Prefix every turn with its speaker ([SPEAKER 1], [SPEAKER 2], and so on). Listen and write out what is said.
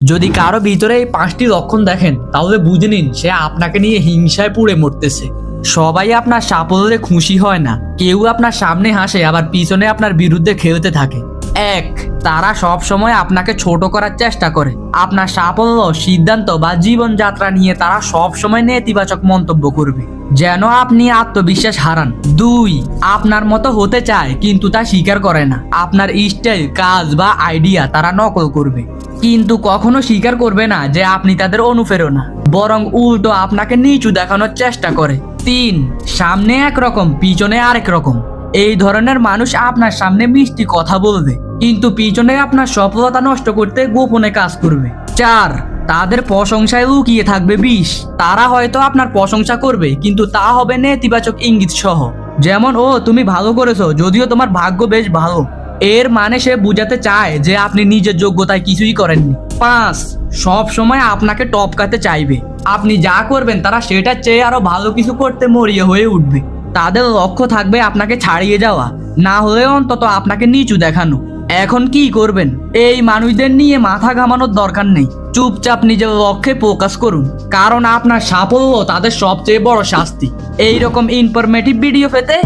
[SPEAKER 1] যদি কারো ভিতরে এই 5টি লক্ষণ দেখেন তাহলে বুঝে নিন সে আপনাকে নিয়ে হিংসায় পুড়ে মরতেছে। সবাই আপনার সাফল্যে খুশি হয় না, কেউ আপনার সামনে হাসে আবার পিছনে আপনার বিরুদ্ধে খেলতে থাকে। 1, তারা সব সময় আপনাকে ছোট করার চেষ্টা করে। আপনার সাফল্য, সিদ্ধান্ত বা জীবনযাত্রা নিয়ে তারা সব সময় নেতিবাচক মন্তব্য করবে, যেন আপনি আত্মবিশ্বাস হারান। 2, আপনার মতো হতে চায় কিন্তু তা স্বীকার করে না। আপনার স্টাইল, কাজ বা আইডিয়া তারা নকল করবে, কিন্তু কখনো স্বীকার করবে না যে আপনি তাদের অনুপ্রেরণা, বরং উল্টো আপনাকে নিচু দেখানোর চেষ্টা করে। 3, সামনে একরকম পিছনে আরেক রকম। এই ধরনের মানুষ আপনার সামনে মিষ্টি কথা বলবে কিন্তু পিছনে আপনার সফলতা নষ্ট করতে গোপনে কাজ করবে। 4, তাদের প্রশংসায় লুকিয়ে থাকবে বিষ। তারা হয়তো আপনার প্রশংসা করবে কিন্তু তা হবে নেতিবাচক ইঙ্গিত সহ, যেমন ও তুমি ভালো করেছো যদিও তোমার ভাগ্য বেশ ভালো। এর মানে সে বুঝাতে চায় যে আপনি নিজের যোগ্যতায় কিছুই করেননি। 5, সব সময় আপনাকে টপকাতে চাইবে। আপনি যা করবেন তারা সেটার চেয়ে আরো ভালো কিছু করতে মরিয়া হয়ে উঠবে। তাদের লক্ষ্য থাকবে আপনাকে ছাড়িয়ে যাওয়া, না হলে অন্তত আপনাকে নিচু দেখানো। এখন কি করবেন? এই মানুষদের নিয়ে মাথা ঘামানোর দরকার নেই, চুপচাপ নিজের লক্ষ্যে ফোকাস করুন, কারণ আপনার সাফল্য তাদের সবচেয়ে বড় শাস্তি। এইরকম ইনফরমেটিভ ভিডিও পেতে